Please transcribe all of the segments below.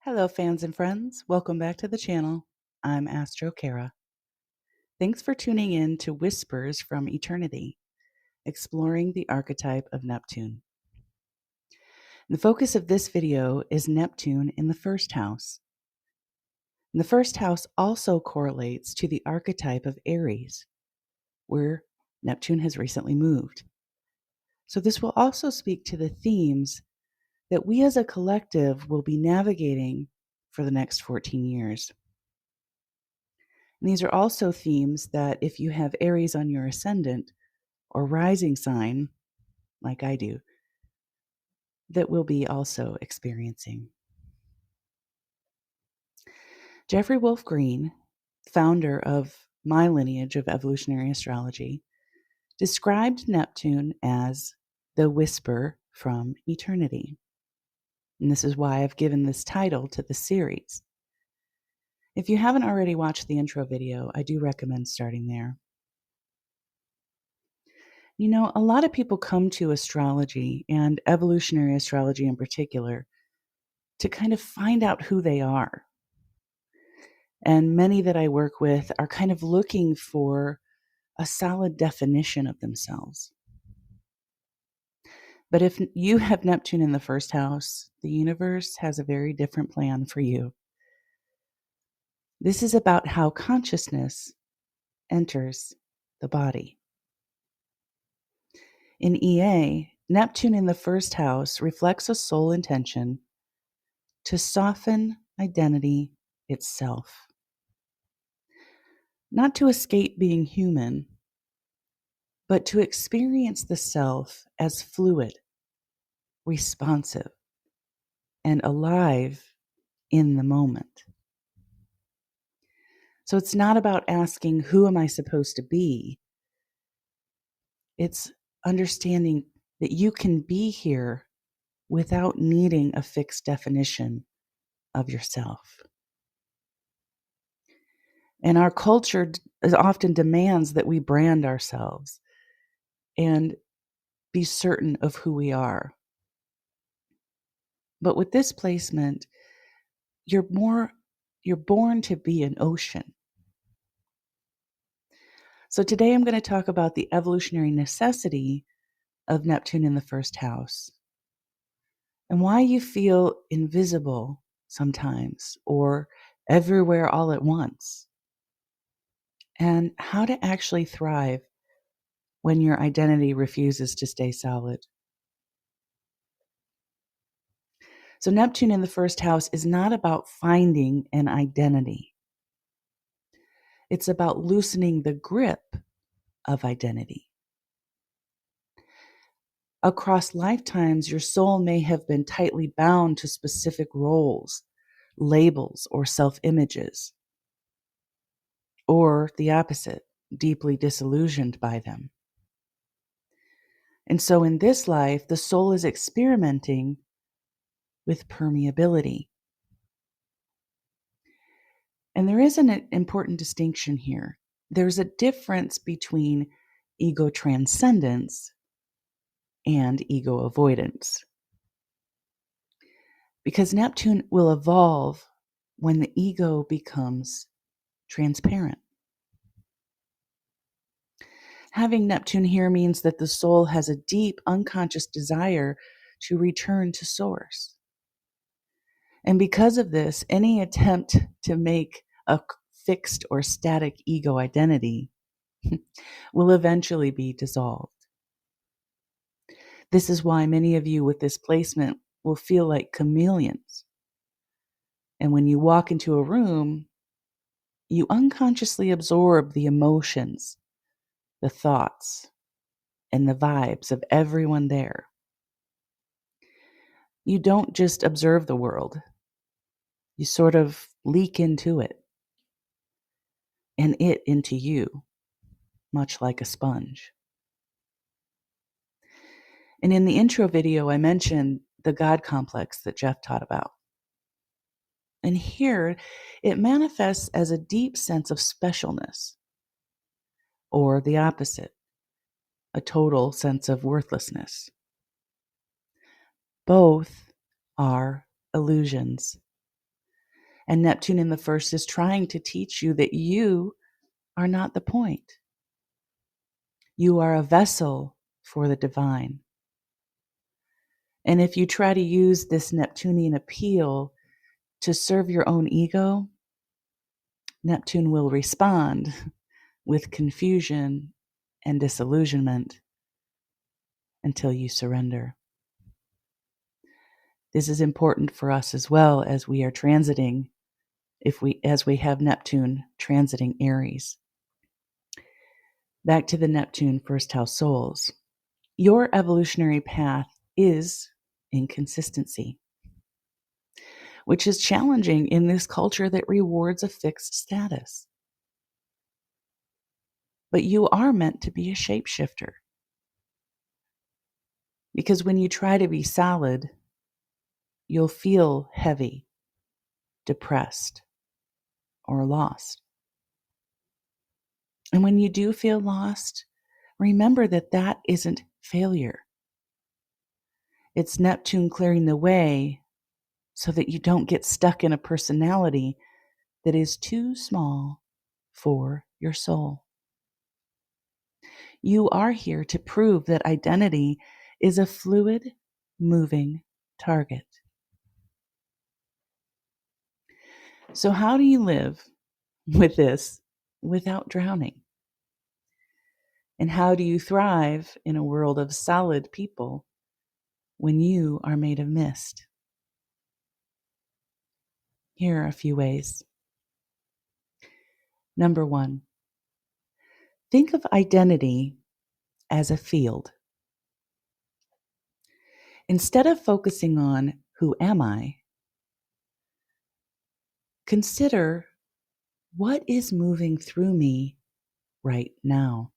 Hello, fans and friends. Welcome back to the channel. I'm Astro Kara. Thanks for tuning in to Whispers from Eternity, exploring the archetype of Neptune. The focus of this video is Neptune in the first house. And the first house also correlates to the archetype of Aries, where Neptune has recently moved. So this will also speak to the themes that we as a collective will be navigating for the next 14 years. And these are also themes that if you have Aries on your ascendant or rising sign, like I do, that we'll be also experiencing. Jeffrey Wolf Green, founder of my lineage of evolutionary astrology, described Neptune as the whisper from eternity. And this is why I've given this title to the series. If you haven't already watched the intro video, I do recommend starting there. You know, a lot of people come to astrology and evolutionary astrology in particular to kind of find out who they are. And many that I work with are kind of looking for a solid definition of themselves. But if you have Neptune in the first house, the universe has a very different plan for you. This is about how consciousness enters the body. In EA, Neptune in the first house reflects a soul intention to soften identity itself. Not to escape being human, but to experience the self as fluid, responsive, and alive in the moment. So it's not about asking, who am I supposed to be? It's understanding that you can be here without needing a fixed definition of yourself. And our culture often demands that we brand ourselves and be certain of who we are. But with this placement, you're born to be an ocean. So today I'm going to talk about the evolutionary necessity of Neptune in the first house and why you feel invisible sometimes or everywhere all at once, and how to actually thrive when your identity refuses to stay solid. So Neptune in the first house is not about finding an identity. It's about loosening the grip of identity. Across lifetimes, your soul may have been tightly bound to specific roles, labels, or self-images, or the opposite, deeply disillusioned by them. And so in this life, the soul is experimenting with permeability. And there is an important distinction here. There's a difference between ego transcendence and ego avoidance. Because Neptune will evolve when the ego becomes transparent. Having Neptune here means that the soul has a deep unconscious desire to return to source. And because of this, any attempt to make a fixed or static ego identity will eventually be dissolved. This is why many of you with this placement will feel like chameleons. And when you walk into a room, you unconsciously absorb the emotions, the thoughts, and the vibes of everyone there. You don't just observe the world. You sort of leak into it, and it into you, much like a sponge. And in the intro video, I mentioned the God complex that Jeff taught about. And here, it manifests as a deep sense of specialness, or the opposite, a total sense of worthlessness. Both are illusions And Neptune in the first is trying to teach you that you are not the point. You are a vessel for the divine. And if you try to use this Neptunian appeal to serve your own ego, Neptune will respond with confusion and disillusionment until you surrender. This is important for us as well as we are transiting, as we have Neptune transiting Aries. Back to the Neptune first house souls. Your evolutionary path is inconsistency, which is challenging in this culture that rewards a fixed status. But you are meant to be a shapeshifter. Because when you try to be solid, you'll feel heavy, depressed, or lost. And when you do feel lost, remember that that isn't failure. It's Neptune clearing the way so that you don't get stuck in a personality that is too small for your soul. You are here to prove that identity is a fluid, moving target. So how do you live with this without drowning? And how do you thrive in a world of solid people when you are made of mist? Here are a few ways. Number 1, think of identity as a field. Instead of focusing on who am I, consider what is moving through me right now.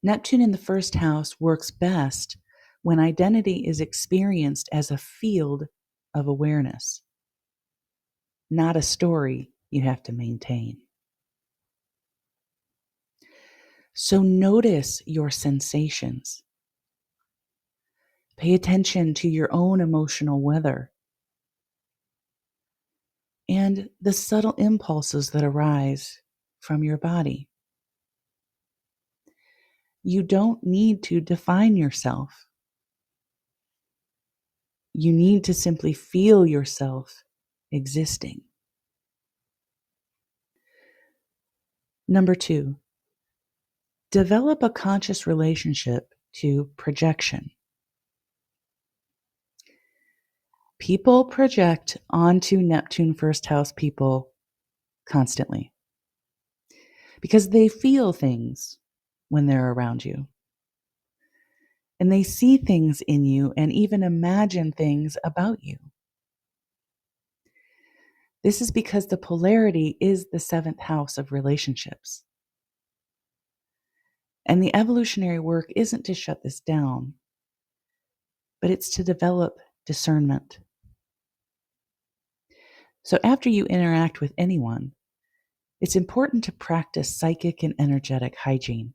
Neptune in the first house works best when identity is experienced as a field of awareness, not a story you have to maintain. So notice your sensations. Pay attention to your own emotional weather and the subtle impulses that arise from your body. You don't need to define yourself. You need to simply feel yourself existing. Number 2, develop a conscious relationship to projection. People project onto Neptune first house people constantly because they feel things when they're around you. And they see things in you and even imagine things about you. This is because the polarity is the 7th house of relationships. And the evolutionary work isn't to shut this down, but it's to develop discernment. So after you interact with anyone, it's important to practice psychic and energetic hygiene.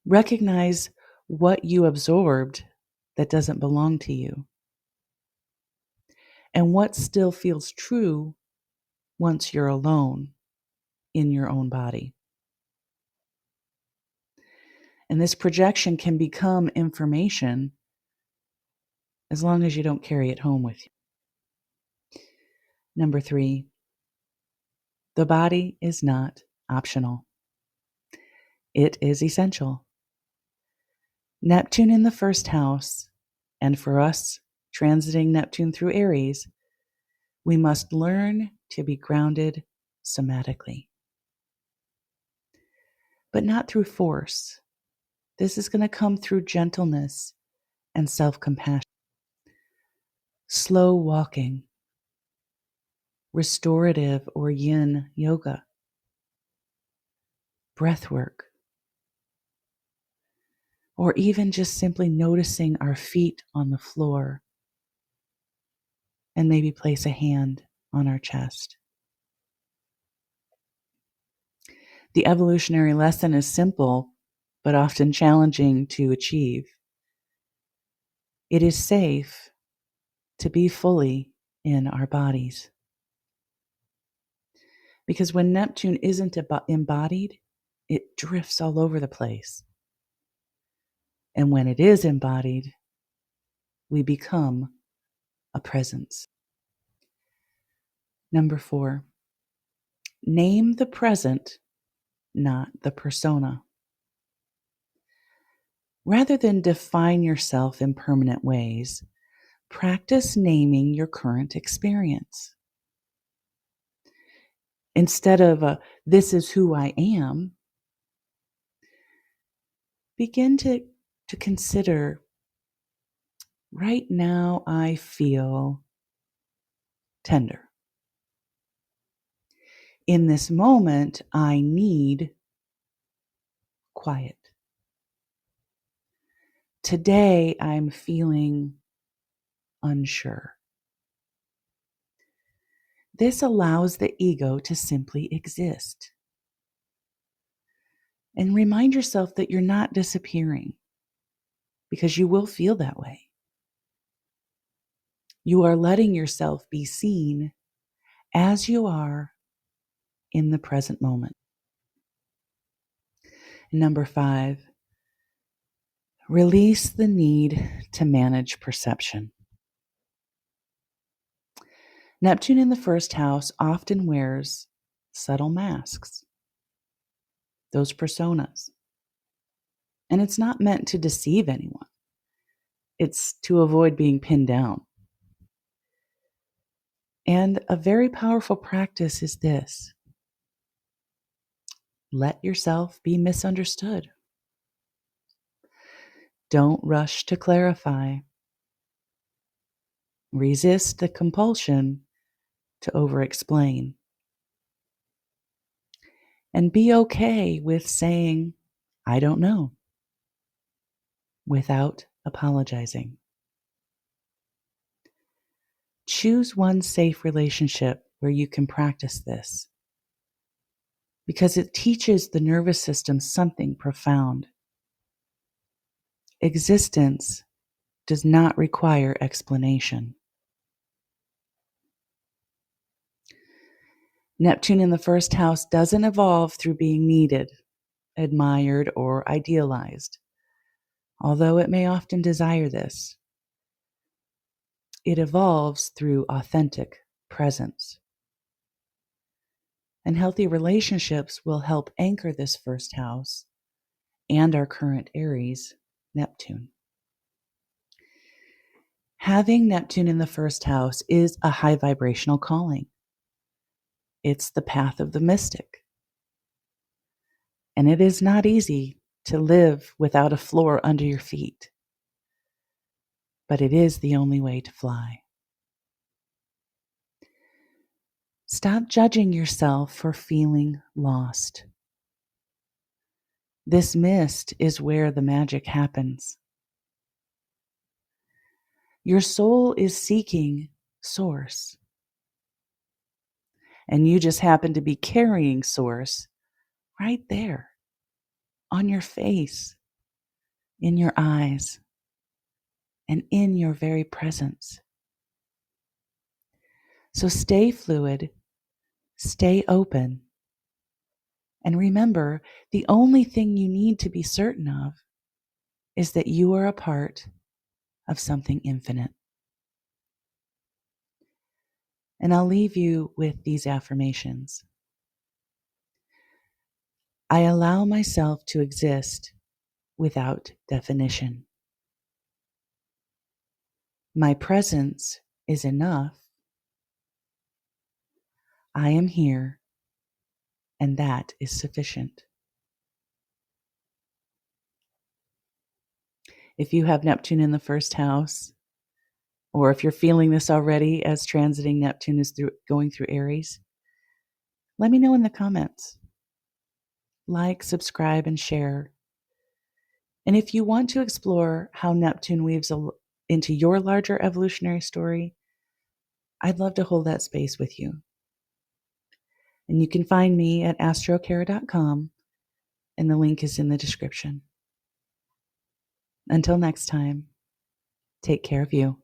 Recognize what you absorbed that doesn't belong to you, and what still feels true once you're alone in your own body. And this projection can become information as long as you don't carry it home with you. Number 3, the body is not optional. It is essential. Neptune in the first house, and for us transiting Neptune through Aries, we must learn to be grounded somatically. But not through force. This is going to come through gentleness and self-compassion. Slow walking, restorative or yin yoga, breath work, or even just simply noticing our feet on the floor and maybe place a hand on our chest. The evolutionary lesson is simple, but often challenging to achieve. It is safe to be fully in our bodies. Because when Neptune isn't embodied, it drifts all over the place. And when it is embodied, we become a presence. Number 4, name the present, not the persona. Rather than define yourself in permanent ways, practice naming your current experience. Instead of this is who I am, begin to consider, right now I feel tender. In this moment, I need quiet. Today, I'm feeling unsure. This allows the ego to simply exist. And remind yourself that you're not disappearing, because you will feel that way. You are letting yourself be seen as you are in the present moment. Number 5, release the need to manage perception. Neptune in the first house often wears subtle masks, those personas. And it's not meant to deceive anyone. It's to avoid being pinned down. And a very powerful practice is this: let yourself be misunderstood. Don't rush to clarify. Resist the compulsion to over-explain. And be okay with saying, I don't know, without apologizing. Choose one safe relationship where you can practice this, because it teaches the nervous system something profound. Existence does not require explanation. Neptune in the first house doesn't evolve through being needed, admired, or idealized, although it may often desire this. It evolves through authentic presence. And healthy relationships will help anchor this first house and our current Aries, Neptune. Having Neptune in the first house is a high vibrational calling. It's the path of the mystic. And it is not easy to live without a floor under your feet. But it is the only way to fly. Stop judging yourself for feeling lost. This mist is where the magic happens. Your soul is seeking source. And you just happen to be carrying source right there, on your face, in your eyes, and in your very presence. So stay fluid, stay open, and remember, the only thing you need to be certain of is that you are a part of something infinite. And I'll leave you with these affirmations. I allow myself to exist without definition. My presence is enough. I am here, and that is sufficient. If you have Neptune in the first house, or if you're feeling this already as transiting Neptune is going through Aries, let me know in the comments. Like, subscribe, and share. And if you want to explore how Neptune weaves into your larger evolutionary story, I'd love to hold that space with you. And you can find me at astrokara.com, and the link is in the description. Until next time, take care of you.